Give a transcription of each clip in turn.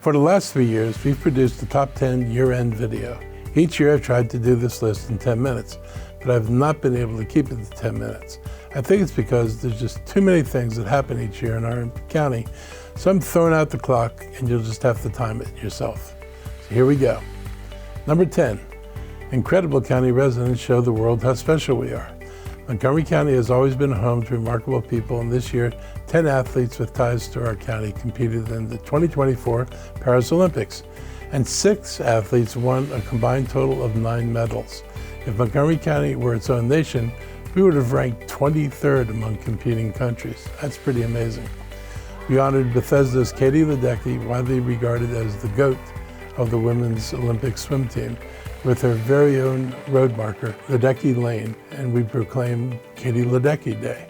For the last 3 years, we've produced the top 10 year-end video. Each year I've tried to do this list in 10 minutes, but I've not been able to keep it to 10 minutes. I think it's because there's just too many things that happen each year in our county, so I'm throwing out the clock and you'll just have to time it yourself. So here we go. Number 10, incredible county residents show the world how special we are. Montgomery County has always been home to remarkable people, and this year, 10 athletes with ties to our county competed in the 2024 Paris Olympics, and 6 athletes won a combined total of 9 medals. If Montgomery County were its own nation, we would have ranked 23rd among competing countries. That's pretty amazing. We honored Bethesda's Katie Ledecky, widely regarded as the GOAT of the women's Olympic swim team, with her very own road marker, Ledecky Lane, and we proclaimed Katie Ledecky Day.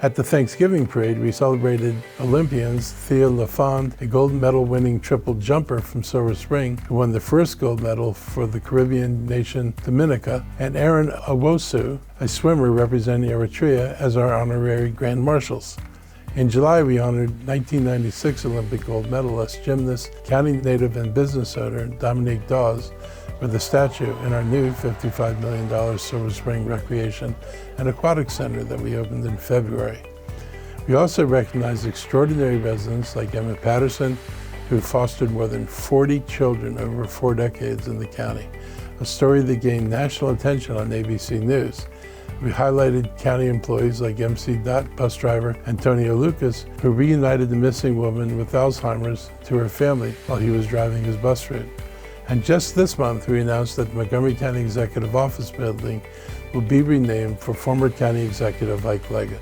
At the Thanksgiving parade, we celebrated Olympians Thea LaFond, a gold medal winning triple jumper from Silver Spring, who won the first gold medal for the Caribbean nation Dominica, and Aaron Awosu, a swimmer representing Eritrea, as our honorary grand marshals. In July, we honored 1996 Olympic gold medalist, gymnast, county native, and business owner Dominique Dawes with a statue in our new $55 million Silver Spring Recreation and Aquatic Center that we opened in February. We also recognized extraordinary residents like Emma Patterson, who fostered more than 40 children over 4 decades in the county, a story that gained national attention on ABC News. We highlighted county employees like MC Dot bus driver Antonio Lucas, who reunited the missing woman with Alzheimer's to her family while he was driving his bus route. And just this month, we announced that the Montgomery County Executive Office Building will be renamed for former County Executive Ike Leggett.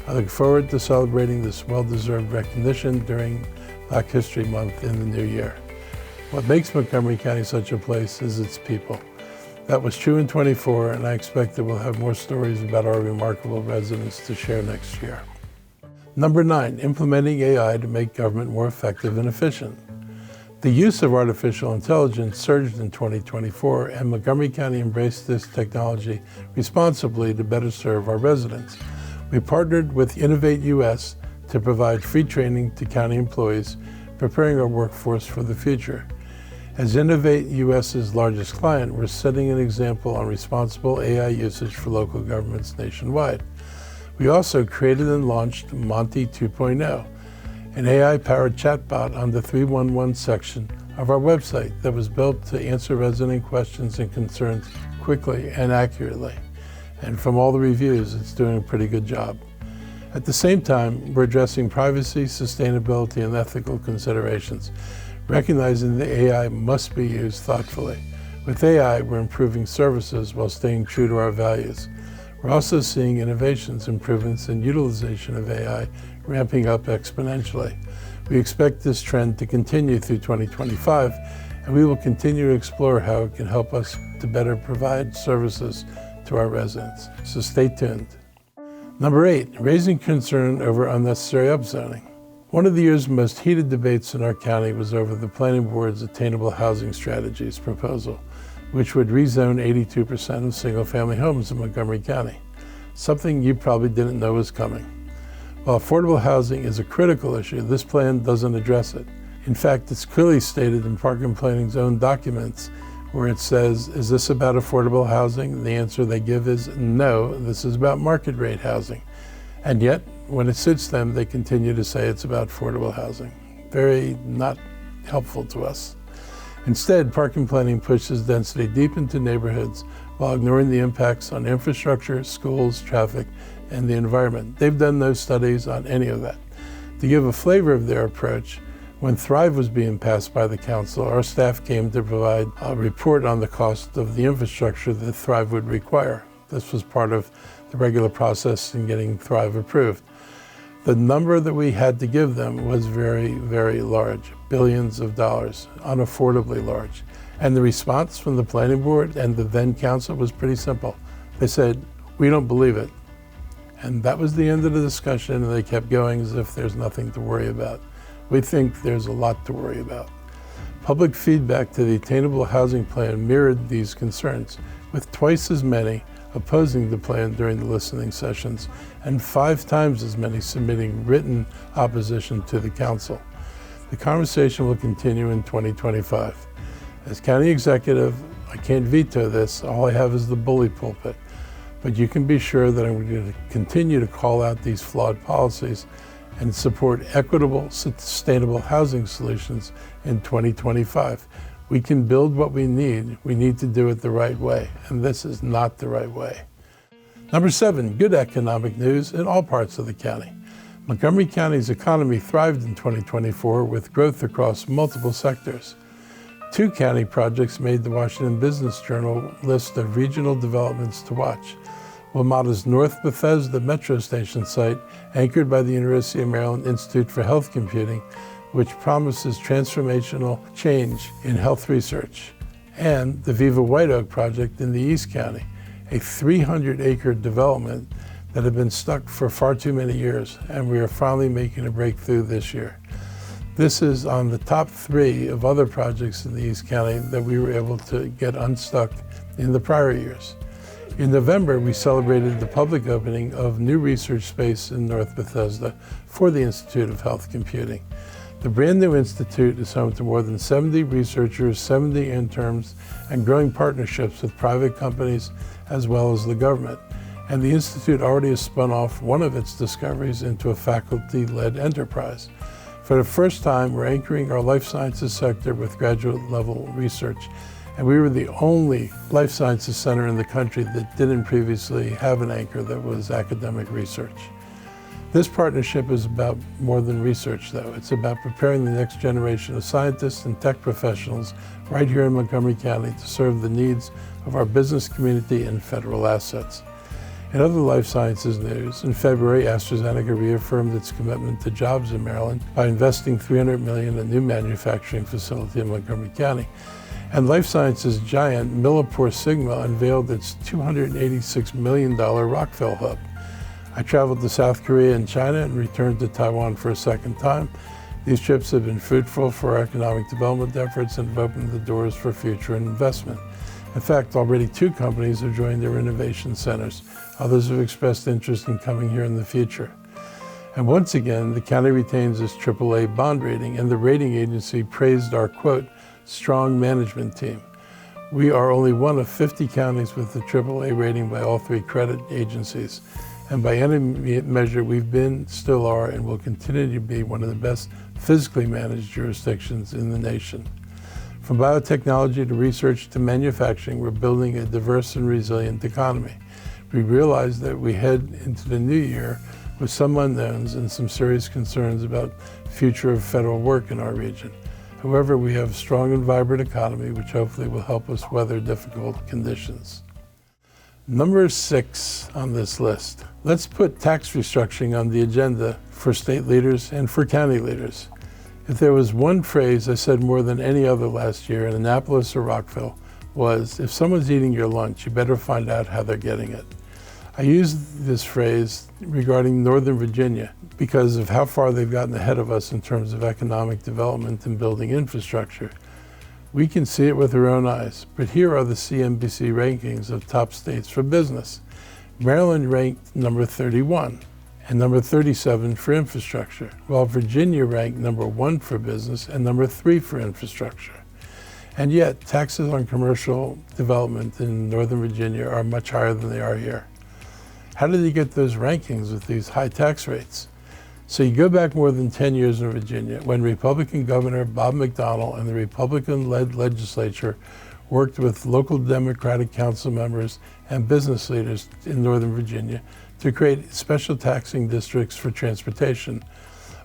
I look forward to celebrating this well-deserved recognition during Black History Month in the new year. What makes Montgomery County such a place is its people. That was true in '24, and I expect that we'll have more stories about our remarkable residents to share next year. Number 9, implementing AI to make government more effective and efficient. The use of artificial intelligence surged in 2024, and Montgomery County embraced this technology responsibly to better serve our residents. We partnered with Innovate US to provide free training to county employees, preparing our workforce for the future. As Innovate US's largest client, we're setting an example on responsible AI usage for local governments nationwide. We also created and launched Monty 2.0, an AI-powered chatbot on the 311 section of our website that was built to answer resident questions and concerns quickly and accurately. And from all the reviews, it's doing a pretty good job. At the same time, we're addressing privacy, sustainability, and ethical considerations, recognizing that AI must be used thoughtfully. With AI, we're improving services while staying true to our values. We're also seeing innovations, improvements in utilization of AI ramping up exponentially. We expect this trend to continue through 2025, and we will continue to explore how it can help us to better provide services to our residents. So stay tuned. Number 8, raising concern over unnecessary upzoning. One of the year's most heated debates in our county was over the Planning Board's Attainable Housing Strategies proposal, which would rezone 82% of single-family homes in Montgomery County, something you probably didn't know was coming. While affordable housing is a critical issue, this plan doesn't address it. In fact, it's clearly stated in Park and Planning's own documents where it says, is this about affordable housing? The answer they give is no, this is about market rate housing. And yet, when it suits them, they continue to say it's about affordable housing. Very not helpful to us. Instead, Park and Planning pushes density deep into neighborhoods while ignoring the impacts on infrastructure, schools, traffic, and the environment. They've done no studies on any of that. To give a flavor of their approach, when Thrive was being passed by the council, our staff came to provide a report on the cost of the infrastructure that Thrive would require. This was part of the regular process in getting Thrive approved. The number that we had to give them was very, very large, billions of dollars, unaffordably large. And the response from the planning board and the then council was pretty simple. They said, we don't believe it. And that was the end of the discussion, and they kept going as if there's nothing to worry about. We think there's a lot to worry about. Public feedback to the Attainable Housing Plan mirrored these concerns, with twice as many opposing the plan during the listening sessions and 5 times as many submitting written opposition to the council. The conversation will continue in 2025. As county executive, I can't veto this. All I have is the bully pulpit. But you can be sure that I'm going to continue to call out these flawed policies and support equitable, sustainable housing solutions in 2025. We can build what we need. We need to do it the right way, and this is not the right way. Number 7, good economic news in all parts of the county. Montgomery County's economy thrived in 2024 with growth across multiple sectors. 2 county projects made the Washington Business Journal list of regional developments to watch. WMATA's North Bethesda Metro Station site, anchored by the University of Maryland Institute for Health Computing, which promises transformational change in health research. And the Viva White Oak project in the East County, a 300-acre development that had been stuck for far too many years, and we are finally making a breakthrough this year. This is on the top 3 of other projects in the East County that we were able to get unstuck in the prior years. In November, we celebrated the public opening of new research space in North Bethesda for the Institute of Health Computing. The brand new institute is home to more than 70 researchers, 70 interns, and growing partnerships with private companies as well as the government. And the institute already has spun off one of its discoveries into a faculty-led enterprise. For the first time, we're anchoring our life sciences sector with graduate-level research. And we were the only life sciences center in the country that didn't previously have an anchor that was academic research. This partnership is about more than research, though. It's about preparing the next generation of scientists and tech professionals right here in Montgomery County to serve the needs of our business community and federal assets. In other life sciences news, in February, AstraZeneca reaffirmed its commitment to jobs in Maryland by investing $300 million in a new manufacturing facility in Montgomery County. And life sciences giant MilliporeSigma unveiled its $286 million Rockville hub. I traveled to South Korea and China and returned to Taiwan for a second time. These trips have been fruitful for our economic development efforts and have opened the doors for future investment. In fact, already 2 companies have joined their innovation centers. Others have expressed interest in coming here in the future. And once again, the county retains its AAA bond rating, and the rating agency praised our, quote, strong management team. We are only one of 50 counties with a AAA rating by all 3 credit agencies. And by any measure, we've been, still are, and will continue to be one of the best physically managed jurisdictions in the nation. From biotechnology to research to manufacturing, we're building a diverse and resilient economy. We realize that we head into the new year with some unknowns and some serious concerns about the future of federal work in our region. However, we have a strong and vibrant economy, which hopefully will help us weather difficult conditions. Number 6 on this list. Let's put tax restructuring on the agenda for state leaders and for county leaders. If there was one phrase I said more than any other last year in Annapolis or Rockville was, if someone's eating your lunch, you better find out how they're getting it. I used this phrase regarding Northern Virginia because of how far they've gotten ahead of us in terms of economic development and building infrastructure. We can see it with our own eyes, but here are the CNBC rankings of top states for business. Maryland ranked number 31 and number 37 for infrastructure, while Virginia ranked number 1 for business and number 3 for infrastructure. And yet, taxes on commercial development in Northern Virginia are much higher than they are here. How did he get those rankings with these high tax rates? So you go back more than 10 years in Virginia when Republican Governor Bob McDonnell and the Republican-led legislature worked with local Democratic council members and business leaders in Northern Virginia to create special taxing districts for transportation.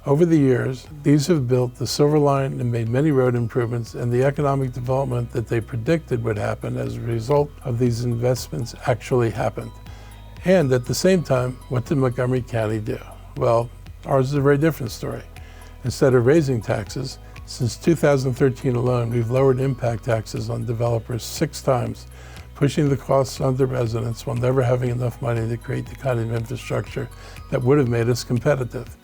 Over the years, these have built the Silver Line and made many road improvements, and the economic development that they predicted would happen as a result of these investments actually happened. And at the same time, what did Montgomery County do? Well, ours is a very different story. Instead of raising taxes, since 2013 alone, we've lowered impact taxes on developers 6 times, pushing the costs onto residents while never having enough money to create the kind of infrastructure that would have made us competitive.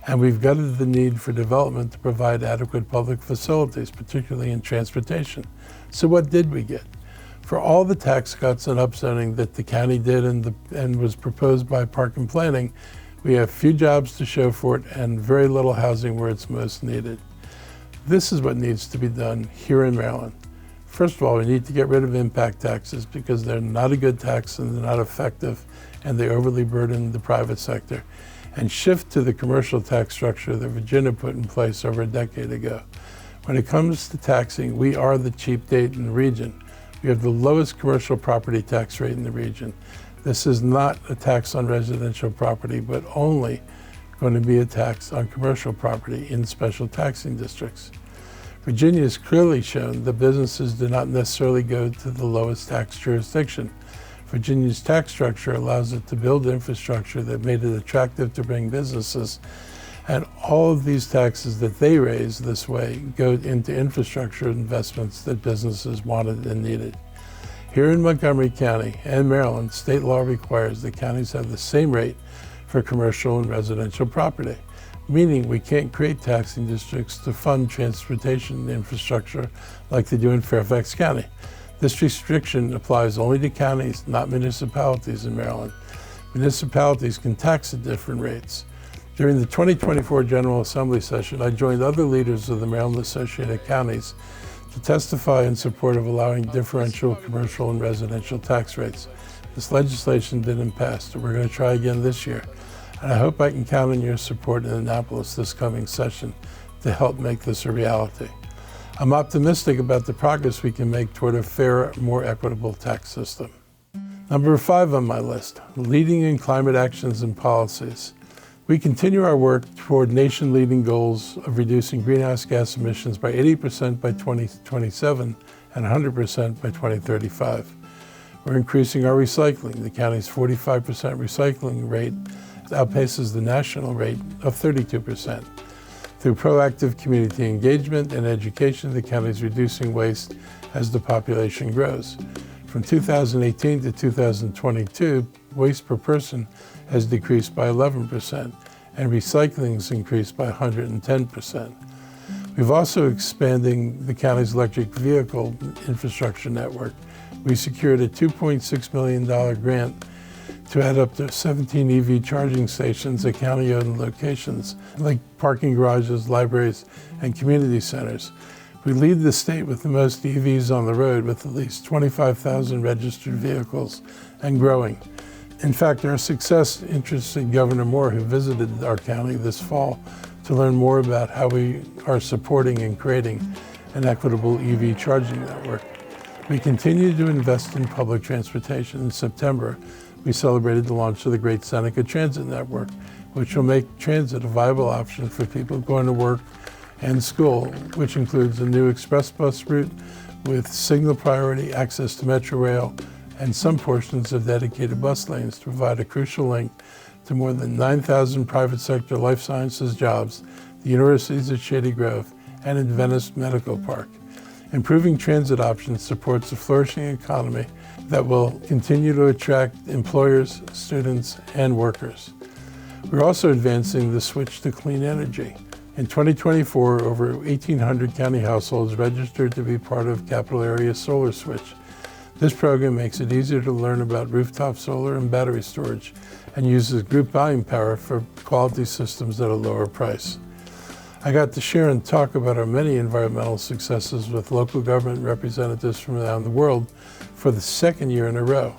And we've gutted the need for development to provide adequate public facilities, particularly in transportation. So what did we get? For all the tax cuts and upzoning that the county did and was proposed by Park and Planning, we have few jobs to show for it and very little housing where it's most needed. This is what needs to be done here in Maryland. First of all, we need to get rid of impact taxes because they're not a good tax and they're not effective and they overly burden the private sector, and shift to the commercial tax structure that Virginia put in place over a decade ago. When it comes to taxing, we are the cheap date in the region. We have the lowest commercial property tax rate in the region. This is not a tax on residential property, but only going to be a tax on commercial property in special taxing districts. Virginia has clearly shown that businesses do not necessarily go to the lowest tax jurisdiction. Virginia's tax structure allows it to build infrastructure that made it attractive to bring businesses, and all of these taxes that they raise this way go into infrastructure investments that businesses wanted and needed. Here in Montgomery County and Maryland, state law requires that counties have the same rate for commercial and residential property, meaning we can't create taxing districts to fund transportation infrastructure like they do in Fairfax County. This restriction applies only to counties, not municipalities in Maryland. Municipalities can tax at different rates. During the 2024 General Assembly session, I joined other leaders of the Maryland Associated Counties to testify in support of allowing differential commercial and residential tax rates. This legislation didn't pass, so we're going to try again this year. And I hope I can count on your support in Annapolis this coming session to help make this a reality. I'm optimistic about the progress we can make toward a fairer, more equitable tax system. Number 5 on my list, leading in climate actions and policies. We continue our work toward nation-leading goals of reducing greenhouse gas emissions by 80% by 2027 and 100% by 2035. We're increasing our recycling. The county's 45% recycling rate outpaces the national rate of 32%. Through proactive community engagement and education, the county is reducing waste as the population grows. From 2018 to 2022, waste per person has decreased by 11%, and recycling has increased by 110%. We've also expanding the county's electric vehicle infrastructure network. We secured a $2.6 million grant to add up to 17 EV charging stations at county-owned locations like parking garages, libraries, and community centers. We lead the state with the most EVs on the road, with at least 25,000 registered vehicles and growing. In fact, our success interested Governor Moore, who visited our county this fall to learn more about how we are supporting and creating an equitable EV charging network. We continue to invest in public transportation. In September, we celebrated the launch of the Great Seneca Transit Network, which will make transit a viable option for people going to work and school, which includes a new express bus route with signal priority access to Metro Rail and some portions of dedicated bus lanes to provide a crucial link to more than 9,000 private sector life sciences jobs, the universities at Shady Grove, and in Venice Medical Park. Improving transit options supports a flourishing economy that will continue to attract employers, students, and workers. We're also advancing the switch to clean energy. In 2024, over 1,800 county households registered to be part of Capital Area Solar Switch. This program makes it easier to learn about rooftop solar and battery storage and uses group buying power for quality systems at a lower price. I got to share and talk about our many environmental successes with local government representatives from around the world for the second year in a row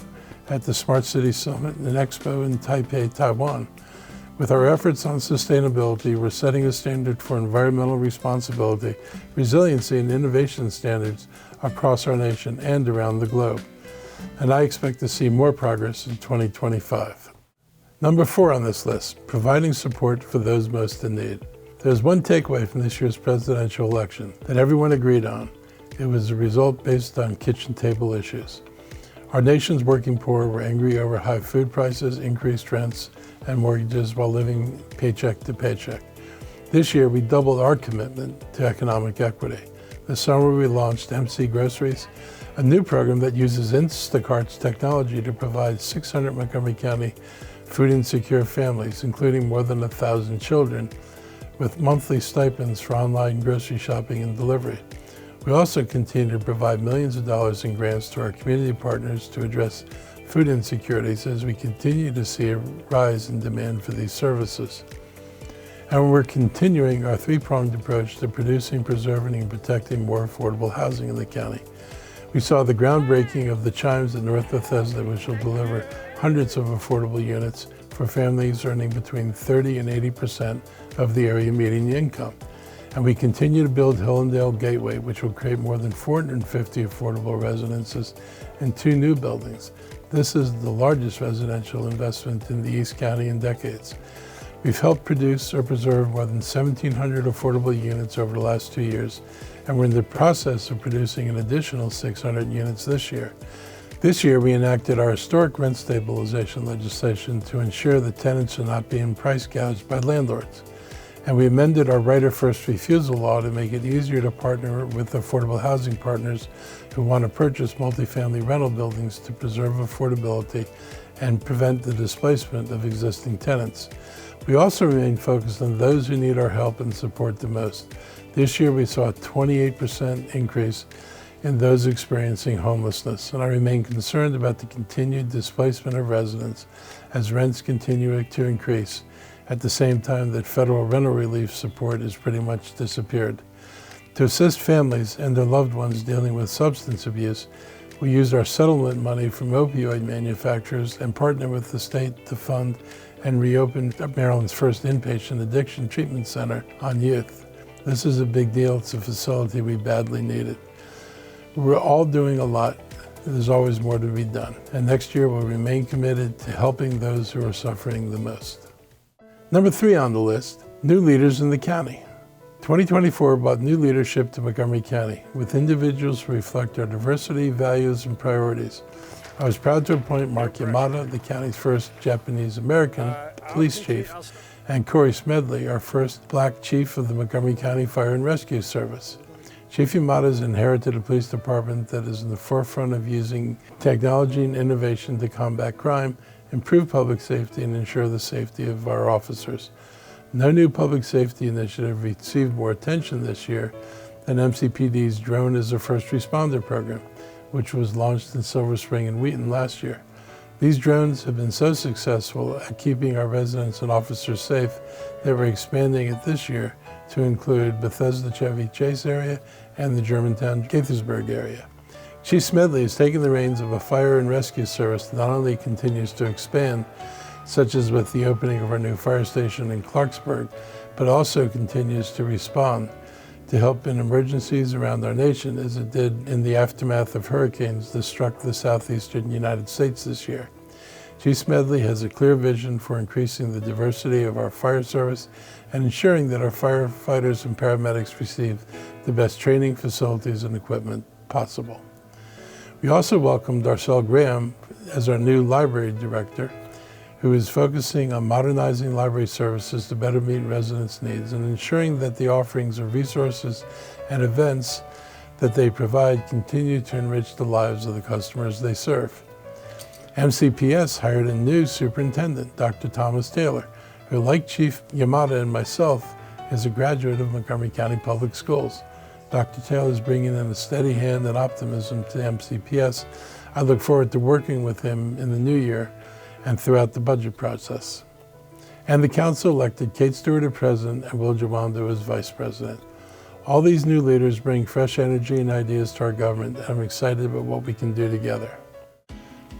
at the Smart City Summit and Expo in Taipei, Taiwan. With our efforts on sustainability, we're setting a standard for environmental responsibility, resiliency, and innovation standards across our nation and around the globe. And I expect to see more progress in 2025. Number 4 on this list, providing support for those most in need. There's one takeaway from this year's presidential election that everyone agreed on. It was a result based on kitchen table issues. Our nation's working poor were angry over high food prices, increased rents, and mortgages while living paycheck to paycheck. This year, we doubled our commitment to economic equity. This summer, we launched MC Groceries, a new program that uses Instacart's technology to provide 600 Montgomery County food insecure families, including more than 1,000 children, with monthly stipends for online grocery shopping and delivery. We also continue to provide millions of dollars in grants to our community partners to address food insecurities as we continue to see a rise in demand for these services. And we're continuing our three-pronged approach to producing, preserving, and protecting more affordable housing in the county. We saw the groundbreaking of the Chimes at North Bethesda, which will deliver hundreds of affordable units for families earning between 30 and 80% of the area median income. And we continue to build Hillendale Gateway, which will create more than 450 affordable residences in 2 new buildings. This is the largest residential investment in the East County in decades. We've helped produce or preserve more than 1,700 affordable units over the last 2 years, and we're in the process of producing an additional 600 units this year. This year, we enacted our historic rent stabilization legislation to ensure that tenants are not being price gouged by landlords. And we amended our right of first refusal law to make it easier to partner with affordable housing partners who want to purchase multifamily rental buildings to preserve affordability and prevent the displacement of existing tenants. We also remain focused on those who need our help and support the most. This year we saw a 28% increase in those experiencing homelessness, and I remain concerned about the continued displacement of residents as rents continue to increase, at the same time that federal rental relief support has pretty much disappeared. To assist families and their loved ones dealing with substance abuse, we used our settlement money from opioid manufacturers and partnered with the state to fund and reopen Maryland's first inpatient addiction treatment center on youth. This is a big deal. It's a facility we badly needed. We're all doing a lot. There's always more to be done. And next year we'll remain committed to helping those who are suffering the most. Number 3 on the list, new leaders in the county. 2024 brought new leadership to Montgomery County with individuals who reflect our diversity, values, and priorities. I was proud to appoint Marc, the county's first Japanese-American police chief, and Corey Smedley, our first Black chief of the Montgomery County Fire and Rescue Service. Chief Yamada has inherited a police department that is in the forefront of using technology and innovation to combat crime, improve public safety, and ensure the safety of our officers. No new public safety initiative received more attention this year than MCPD's Drone as a First Responder program, which was launched in Silver Spring and Wheaton last year. These drones have been so successful at keeping our residents and officers safe that we're expanding it this year to include Bethesda Chevy Chase area and the Germantown Gaithersburg area. Chief Smedley has taken the reins of a fire and rescue service that not only continues to expand, such as with the opening of our new fire station in Clarksburg, but also continues to respond to help in emergencies around our nation, as it did in the aftermath of hurricanes that struck the southeastern United States this year. Chief Smedley has a clear vision for increasing the diversity of our fire service and ensuring that our firefighters and paramedics receive the best training, facilities, and equipment possible. We also welcomed Darcel Graham as our new library director, who is focusing on modernizing library services to better meet residents' needs and ensuring that the offerings of resources and events that they provide continue to enrich the lives of the customers they serve. MCPS hired a new superintendent, Dr. Thomas Taylor, who, like Chief Yamada and myself, is a graduate of Montgomery County Public Schools. Dr. Taylor is bringing in a steady hand and optimism to MCPS. I look forward to working with him in the new year and throughout the budget process. And the council elected Kate Stewart as president and Will Jawando as vice president. All these new leaders bring fresh energy and ideas to our government, and I'm excited about what we can do together.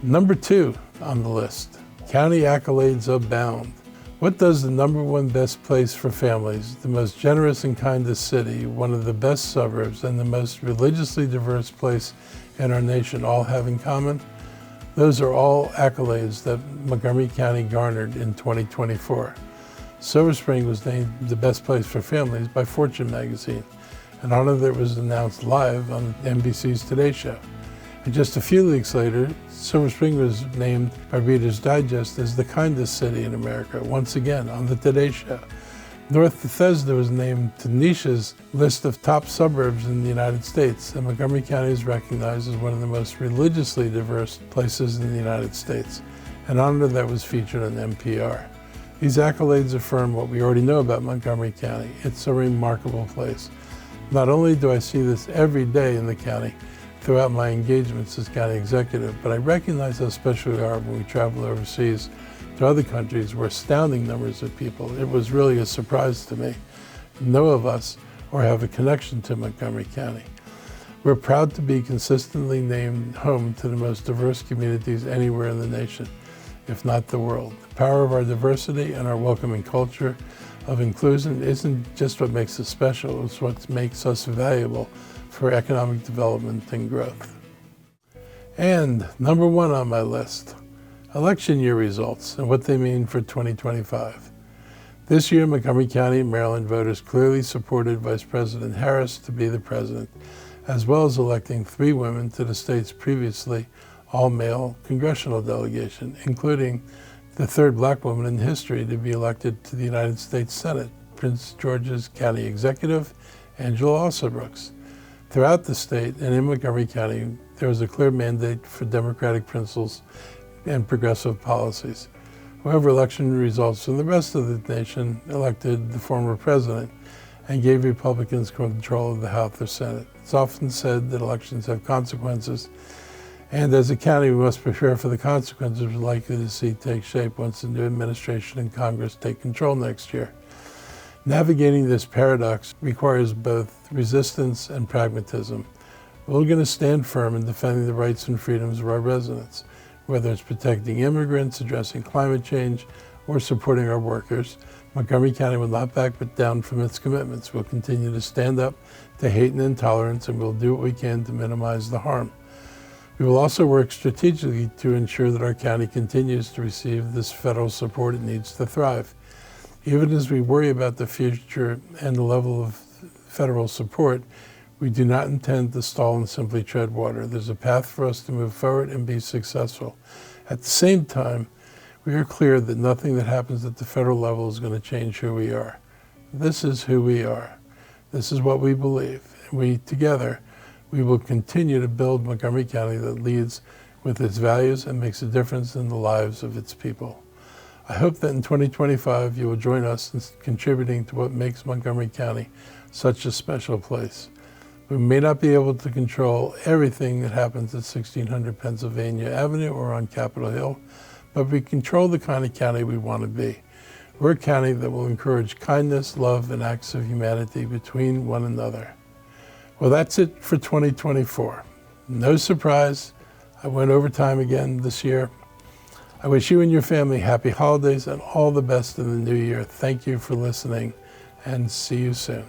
Number 2 on the list, county accolades abound. What does the #1 best place for families, the most generous and kindest city, one of the best suburbs, and the most religiously diverse place in our nation all have in common? Those are all accolades that Montgomery County garnered in 2024. Silver Spring was named the best place for families by Fortune magazine, an honor that was announced live on NBC's Today Show. And just a few weeks later, Silver Spring was named by Reader's Digest as the kindest city in America, once again on the Today Show. North Bethesda was named to Nisha's list of top suburbs in the United States, and Montgomery County is recognized as one of the most religiously diverse places in the United States, an honor that was featured on NPR. These accolades affirm what we already know about Montgomery County. It's a remarkable place. Not only do I see this every day in the county, throughout my engagements as county executive, but I recognize how special we are when we travel overseas to other countries where astounding numbers of people. It was really a surprise to me. Know of us or have a connection to Montgomery County. We're proud to be consistently named home to the most diverse communities anywhere in the nation, if not the world. The power of our diversity and our welcoming culture of inclusion isn't just what makes us special, it's what makes us valuable for economic development and growth. And number one on my list, election year results and what they mean for 2025. This year, Montgomery County, Maryland voters clearly supported Vice President Harris to be the president, as well as electing 3 women to the state's previously all-male congressional delegation, including the 3rd black woman in history to be elected to the United States Senate, Prince George's County Executive, Angela Alsobrooks. Throughout the state and in Montgomery County, there was a clear mandate for democratic principles and progressive policies. However, election results in the rest of the nation elected the former president and gave Republicans control of the House or Senate. It's often said that elections have consequences, and as a county, we must prepare for the consequences we're likely to see take shape once the new administration and Congress take control next year. Navigating this paradox requires both resistance and pragmatism. We're going to stand firm in defending the rights and freedoms of our residents, whether it's protecting immigrants, addressing climate change, or supporting our workers. Montgomery County will not back down from its commitments. We'll continue to stand up to hate and intolerance, and we'll do what we can to minimize the harm. We will also work strategically to ensure that our county continues to receive this federal support it needs to thrive. Even as we worry about the future and the level of federal support, we do not intend to stall and simply tread water. There's a path for us to move forward and be successful. At the same time, we are clear that nothing that happens at the federal level is going to change who we are. This is who we are. This is what we believe. Together, we will continue to build Montgomery County that leads with its values and makes a difference in the lives of its people. I hope that in 2025 you will join us in contributing to what makes Montgomery County such a special place. We may not be able to control everything that happens at 1600 Pennsylvania Avenue or on Capitol Hill, but we control the kind of county we want to be. We're a county that will encourage kindness, love, and acts of humanity between one another. Well, that's it for 2024. No surprise, I went overtime again this year. I wish you and your family happy holidays and all the best in the new year. Thank you for listening, and see you soon.